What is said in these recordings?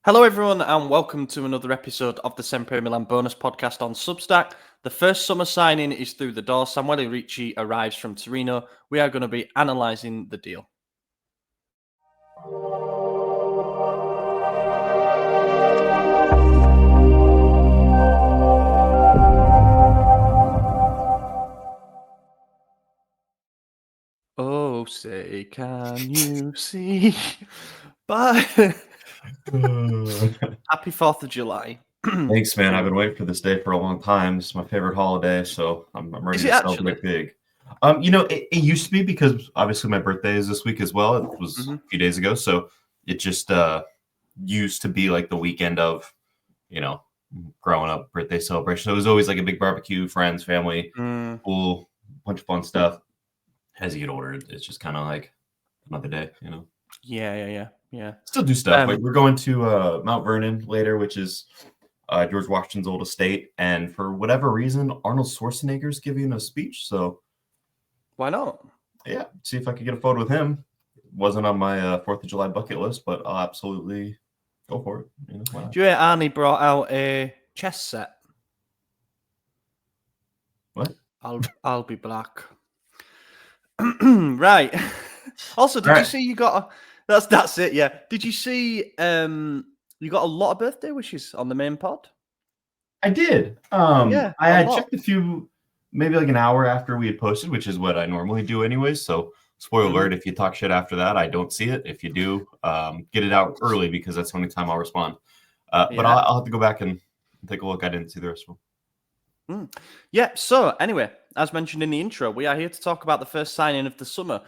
Hello, everyone, and welcome to another episode of the Sempre Milan bonus podcast on Substack. The first summer signing is through the door. Samuele Ricci arrives from Torino. We are going to be analysing the deal. Oh, say, can you see? Bye. Happy 4th of July. Thanks, man. I've been waiting for this day for a long time. It's my favorite holiday, so I'm ready Is to it actually? celebrate big. It used to be because obviously my birthday is this week as well. It was a few days ago, so it just used to be like the weekend of, growing up birthday celebration. So it was always like a big barbecue, friends, family, pool, bunch of fun stuff. As you get older, it's just kind of like another day, Yeah. Still do stuff. Like we're going to Mount Vernon later, which is George Washington's old estate, and for whatever reason, Arnold Schwarzenegger's giving a speech. So why not? Yeah, see if I could get a photo with him. Wasn't on my 4th of July bucket list, but I'll absolutely go for it. Why not? Do you hear Arnie brought out a chess set? What? I'll be black. Right. Also, did you see you got that's it, yeah. Did you see you got a lot of birthday wishes on the main pod? I did. Yeah, I had lot. checked a few maybe like an hour after we had posted, which is what I normally do anyways. So spoiler alert, if you talk shit after that, I don't see it. If you do, get it out early because that's the only time I'll respond. But I'll have to go back and take a look. I didn't see the rest of them. Yeah, so anyway, as mentioned in the intro, we are here to talk about the first signing of the summer.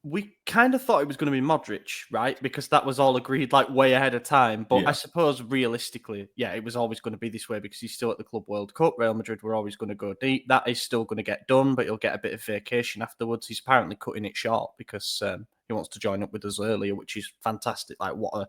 We kind of thought it was going to be Modric, right? Because that was all agreed like way ahead of time. But Yeah. I suppose realistically, it was always going to be this way because he's still at the Club World Cup. Real Madrid were always going to go deep. That is still going to get done, but he'll get a bit of vacation afterwards. He's apparently cutting it short because he wants to join up with us earlier, which is fantastic. Like what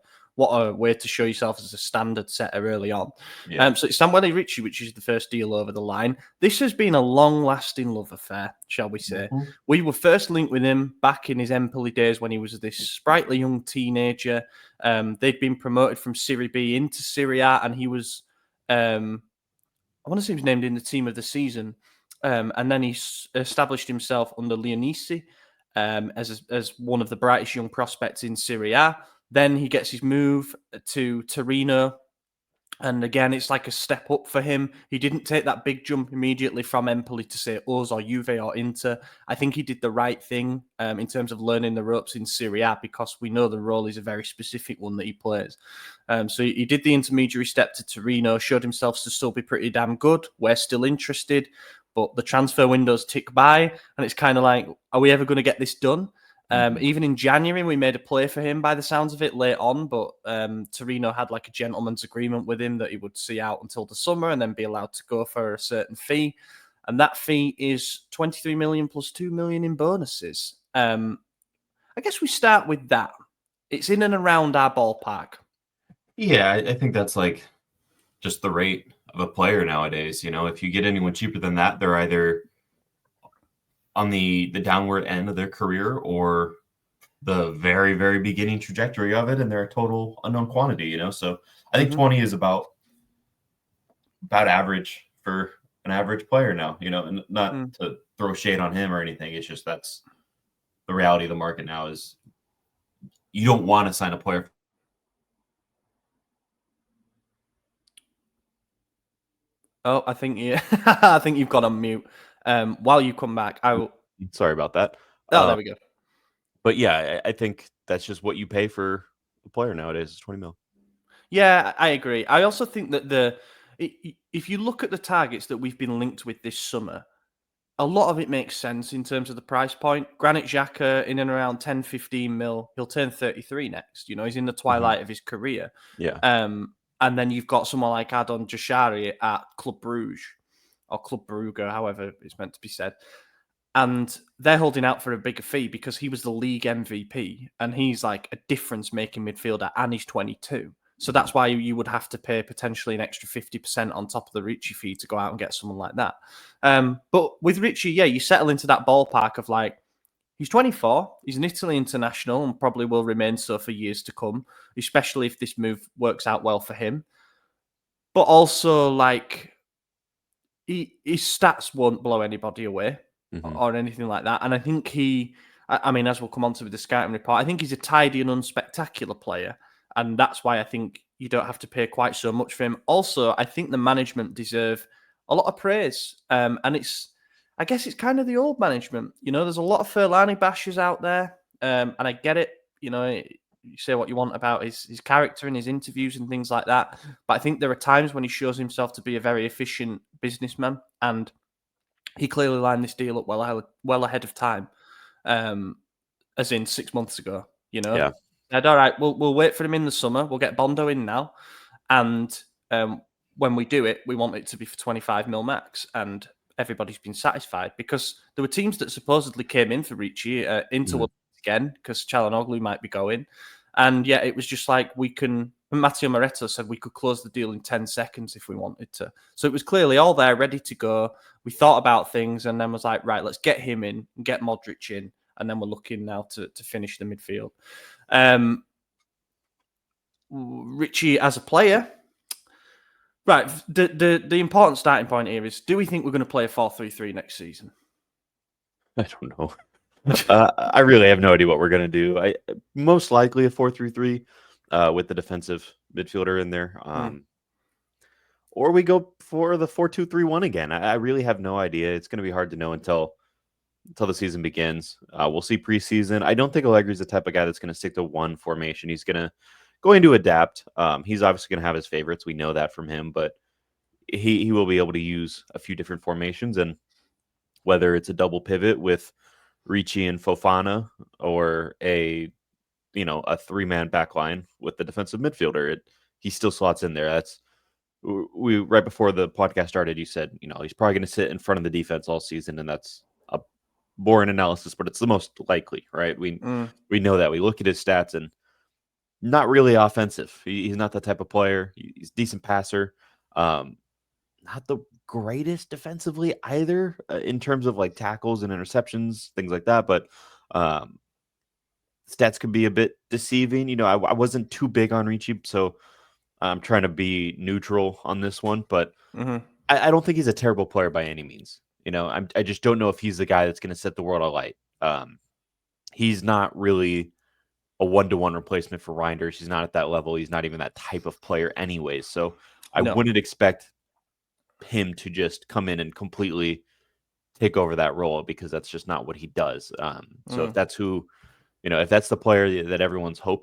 a way to show yourself as a standard setter early on. Yeah. So it's Samuele Ricci, which is the first deal over the line. This has been a long-lasting love affair, shall we say. We were first linked with him back in his Empoli days when he was this sprightly young teenager. They'd been promoted from Serie B into Serie A, and he was, I want to say he was named in the team of the season. And then he established himself under Leonisi as one of the brightest young prospects in Serie A. Then he gets his move to Torino. And again, it's like a step up for him. He didn't take that big jump immediately from Empoli to say us or Juve or Inter. I think he did the right thing in terms of learning the ropes in Serie A because we know the role is a very specific one that he plays. So he did the intermediary step to Torino, showed himself to still be pretty damn good. We're still interested, but the transfer windows tick by, and it's kind of like, are we ever going to get this done? Even in January, we made a play for him by the sounds of it late on, but Torino had like a gentleman's agreement with him that he would see out until the summer and then be allowed to go for a certain fee. And that fee is 23 million plus 2 million in bonuses. I guess we start with that. It's in and around our ballpark. Yeah, I think that's like just the rate of a player nowadays. If you get anyone cheaper than that, they're either on the downward end of their career or the very, very beginning trajectory of it, and they're a total unknown quantity, So I think 20 is about average for an average player now, and not to throw shade on him or anything. It's just that's the reality of the market now is you don't want to sign a player. Oh, I think I think you've got on mute. While you come back, I will. Sorry about that. Oh, there we go. But yeah, I think that's just what you pay for a player nowadays is 20 mil. Yeah, I agree. I also think that if you look at the targets that we've been linked with this summer, a lot of it makes sense in terms of the price point. Granit Xhaka in and around 10, 15 mil. He'll turn 33 next. He's in the twilight of his career. Yeah. And then you've got someone like Adon Jashari at Club Brugge or Club Brugge, however it's meant to be said. And they're holding out for a bigger fee because he was the league MVP and he's like a difference-making midfielder and he's 22. So that's why you would have to pay potentially an extra 50% on top of the Ricci fee to go out and get someone like that. But with Ricci, you settle into that ballpark of like He's 24. He's an Italy international and probably will remain so for years to come, especially if this move works out well for him. But also, like, his stats won't blow anybody away or anything like that. And I think I mean, as we'll come on to with the scouting report, I think he's a tidy and unspectacular player. And that's why I think you don't have to pay quite so much for him. Also, I think the management deserve a lot of praise. And I guess it's kind of the old management. You know, there's a lot of Furlani bashers out there. And I get it. You know, you say what you want about his character and his interviews and things like that. But I think there are times when he shows himself to be a very efficient businessman. And he clearly lined this deal up well ahead of time. As in 6 months ago, you know. Yeah. Said, all right, we'll wait for him in the summer. We'll get Bondo in now, and when we do it, we want it to be for 25 mil max. And everybody's been satisfied because there were teams that supposedly came in for Ricci into again because Çalhanoğlu might be going, and yeah, it was just like Matteo Moretto said we could close the deal in 10 seconds if we wanted to. So it was clearly all there, ready to go. We thought about things and then was like, right, let's get him in and get Modric in. And then we're looking now to finish the midfield. Ricci as a player, right? The important starting point here is: do we think we're going to play a 4-3-3 next season? I don't know. I really have no idea what we're going to do. I most likely a 4-3-3 with the defensive midfielder in there, or we go for the 4-2-3-1 again. I really have no idea. It's going to be hard to know until the season begins. We'll see preseason. I don't think Allegri's the type of guy that's going to stick to one formation. He's going to adapt. He's obviously going to have his favorites. We know that from him, but he will be able to use a few different formations. And whether it's a double pivot with Ricci and Fofana or a 3-man back line with the defensive midfielder, he still slots in there. We right before the podcast started, you said, he's probably going to sit in front of the defense all season, and that's a boring analysis, but it's the most likely, right? We know that. We look at his stats and not really offensive. He's not that type of player. He's a decent passer. Not the greatest defensively either in terms of like tackles and interceptions, things like that. But stats could be a bit deceiving. I wasn't too big on Ricci, so I'm trying to be neutral on this one. But I don't think he's a terrible player by any means. I just don't know if he's the guy that's going to set the world alight. He's not really a one-to-one replacement for Reinders. He's not at that level. He's not even that type of player anyways. So I wouldn't expect him to just come in and completely take over that role because that's just not what he does. So if that's if that's the player that everyone's hoping